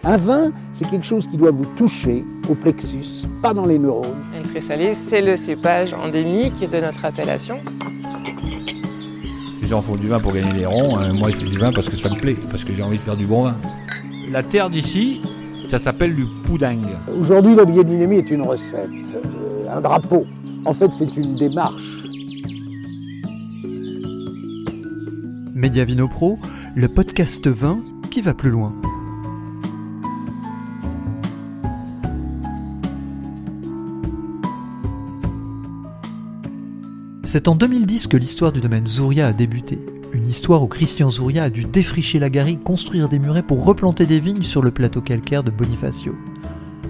Un vin, c'est quelque chose qui doit vous toucher au plexus, pas dans les neurones. El Fresalé, c'est le cépage endémique de notre appellation. Les gens font du vin pour gagner des ronds, moi je fais du vin parce que ça me plaît, parce que j'ai envie de faire du bon vin. La terre d'ici, ça s'appelle du poudingue. Aujourd'hui, la biodynamie est une recette, un drapeau. En fait, c'est une démarche. Média Vino Pro, le podcast vin qui va plus loin. C'est en 2010 que l'histoire du domaine Zuria a débuté. Une histoire où Christian Zuria a dû défricher la garrigue, construire des murets pour replanter des vignes sur le plateau calcaire de Bonifacio.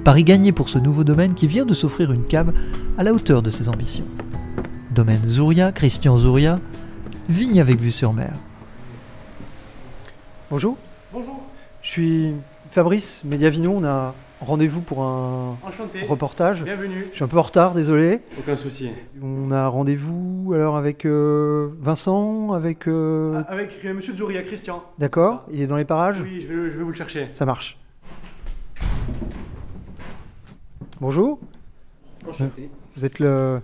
Pari gagné pour ce nouveau domaine qui vient de s'offrir une cave à la hauteur de ses ambitions. Domaine Zuria, Christian Zuria, vigne avec vue sur mer. Bonjour. Bonjour. Je suis Fabrice, Média Vino. On a rendez-vous pour un Enchanté. reportage. Bienvenue. Je suis un peu en retard, désolé. Aucun souci. On a rendez-vous alors avec Vincent, avec... Avec Monsieur Zuria, Christian. D'accord, il est dans les parages. Oui, je vais vous le chercher. Ça marche. Bonjour. Enchanté. Vous êtes le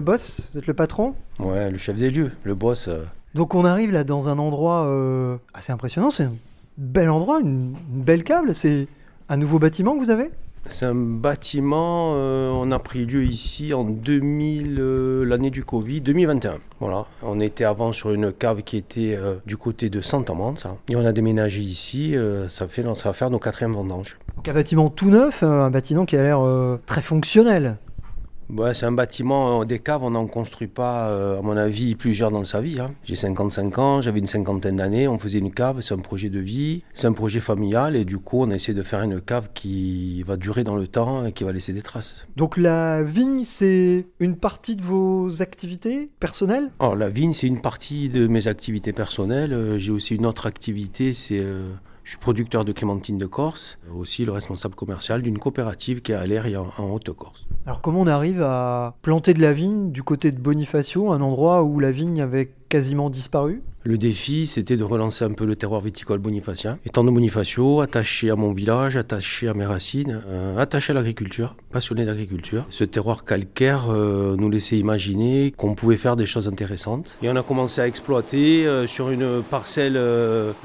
boss? Vous êtes le patron? Ouais, le chef des lieux, le boss. Donc on arrive là dans un endroit assez impressionnant. C'est un bel endroit, une belle cave. Là. C'est un nouveau bâtiment que vous avez? C'est un bâtiment, on a pris lieu ici en 2000, l'année du Covid, 2021. Voilà, on était avant sur une cave qui était du côté de Saint-Amand, ça. Et on a déménagé ici, ça va faire nos 4e vendanges. Donc un bâtiment tout neuf, un bâtiment qui a l'air très fonctionnel. Ouais, c'est un bâtiment, des caves, on n'en construit pas, à mon avis, plusieurs dans sa vie. Hein. J'ai 55 ans, j'avais une cinquantaine d'années, on faisait une cave, c'est un projet de vie, c'est un projet familial, et du coup, on a essayé de faire une cave qui va durer dans le temps et qui va laisser des traces. Donc la vigne, c'est une partie de vos activités personnelles? Alors, la vigne, c'est une partie de mes activités personnelles. J'ai aussi une autre activité, je suis producteur de clémentine de Corse, aussi le responsable commercial d'une coopérative qui est à Leyre en Haute-Corse. Alors comment on arrive à planter de la vigne du côté de Bonifacio, un endroit où la vigne avait quasiment disparu? Le défi, c'était de relancer un peu le terroir viticole bonifacien. Étant de Bonifacio, attaché à mon village, attaché à mes racines, attaché à l'agriculture, passionné d'agriculture. Ce terroir calcaire nous laissait imaginer qu'on pouvait faire des choses intéressantes. Et on a commencé à exploiter sur une parcelle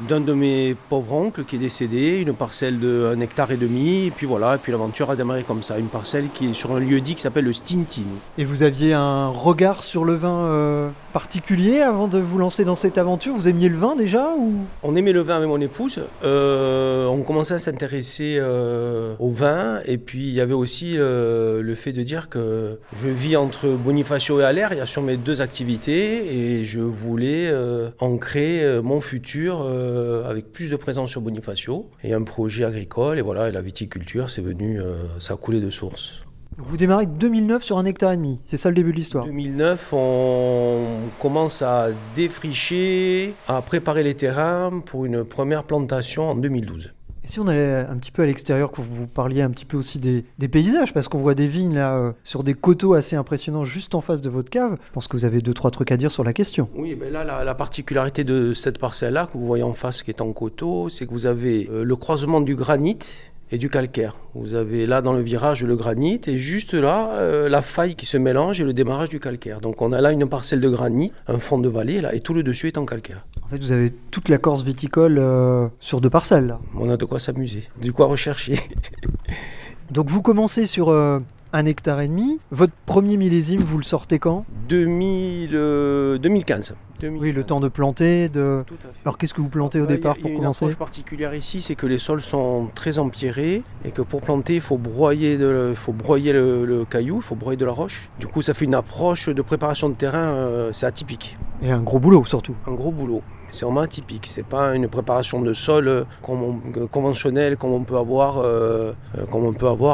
d'un de mes pauvres oncles qui est décédé, une parcelle de 1,5 hectare, et puis voilà, et puis l'aventure a démarré comme ça. Une parcelle qui est sur un lieu dit qui s'appelle le Stintin. Et vous aviez un regard sur le vin particulier avant de vous lancer dans cette aventure? Vous aimiez le vin déjà ou... On aimait le vin avec mon épouse, on commençait à s'intéresser au vin, et puis il y avait aussi le fait de dire que je vis entre Bonifacio et Aller, il y a sur mes 2 activités, et je voulais ancrer mon futur avec plus de présence sur Bonifacio, et un projet agricole, et voilà, et la viticulture, c'est venu, ça a coulé de source. Vous démarrez 2009 sur 1,5 hectare, c'est ça le début de l'histoire? 2009, on commence à défricher, à préparer les terrains pour une première plantation en 2012. Et si on allait un petit peu à l'extérieur, que vous parliez un petit peu aussi des paysages, parce qu'on voit des vignes là sur des coteaux assez impressionnants juste en face de votre cave, je pense que vous avez 2-3 trucs à dire sur la question. Oui, ben là, la particularité de cette parcelle-là que vous voyez en face qui est en coteau, c'est que vous avez le croisement du granit et du calcaire. Vous avez là dans le virage le granit et juste là la faille qui se mélange et le démarrage du calcaire. Donc on a là une parcelle de granit, un fond de vallée là, et tout le dessus est en calcaire. En fait vous avez toute la Corse viticole sur 2 parcelles là. On a de quoi s'amuser, du quoi rechercher. Donc vous commencez sur 1,5 hectare. Votre premier millésime, vous le sortez quand? 2015. Oui, le temps de planter. Tout à fait. Alors qu'est-ce que vous plantez au départ pour commencer? Une approche particulière ici, c'est que les sols sont très empierrés et que pour planter, il faut broyer le caillou, il faut broyer de la roche. Du coup, ça fait une approche de préparation de terrain, c'est atypique. Et un gros boulot surtout. Un gros boulot. C'est vraiment atypique, c'est pas une préparation de sol conventionnelle comme on peut avoir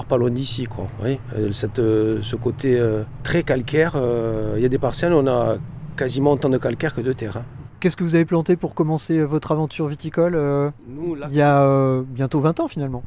pas loin d'ici, quoi. Oui, ce côté très calcaire, il y a des parcelles où on a quasiment autant de calcaire que de terre. Hein. Qu'est-ce que vous avez planté pour commencer votre aventure viticole il y a bientôt 20 ans finalement?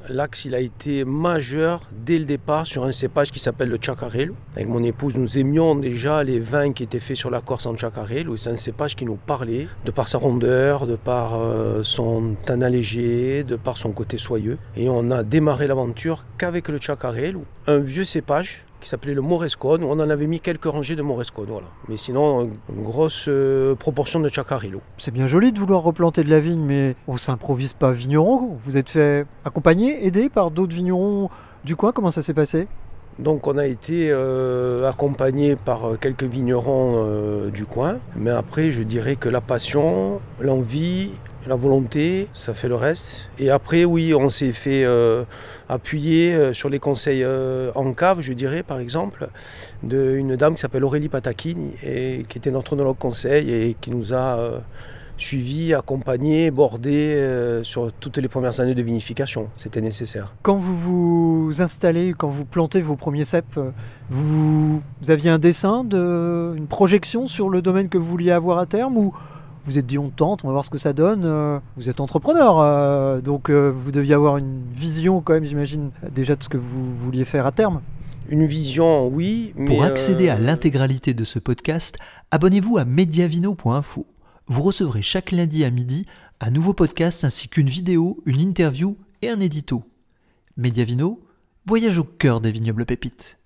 L'axe, il a été majeur dès le départ sur un cépage qui s'appelle le Chacarello. Avec mon épouse, nous aimions déjà les vins qui étaient faits sur la Corse en Chacarello. C'est un cépage qui nous parlait, de par sa rondeur, de par son teint allégé, de par son côté soyeux. Et on a démarré l'aventure qu'avec le Chacarello, un vieux cépage qui s'appelait le Morescone, où on en avait mis quelques rangées de Morescone, voilà. Mais sinon, une grosse proportion de Chacarello. C'est bien joli de vouloir replanter de la vigne, mais on s'improvise pas vigneron. Vous êtes fait accompagner, aider par d'autres vignerons du coin. Comment ça s'est passé ? Donc on a été accompagné par quelques vignerons du coin. Mais après, je dirais que la passion, l'envie, la volonté, ça fait le reste. Et après, oui, on s'est fait appuyer sur les conseils en cave, je dirais, par exemple, d'une dame qui s'appelle Aurélie Patachini, et qui était notre œnologue conseil et qui nous a suivis, accompagnés, bordés sur toutes les premières années de vinification. C'était nécessaire. Quand vous vous installez, quand vous plantez vos premiers cèpes, vous aviez un dessin, une projection sur le domaine que vous vouliez avoir à terme, ou vous êtes dit on tente, on va voir ce que ça donne. Vous êtes entrepreneur, donc vous deviez avoir une vision quand même, j'imagine, déjà de ce que vous vouliez faire à terme. Une vision, oui. Mais Pour accéder à l'intégralité de ce podcast, abonnez-vous à mediavino.info. Vous recevrez chaque lundi à midi un nouveau podcast ainsi qu'une vidéo, une interview et un édito. Mediavino, voyage au cœur des vignobles pépites.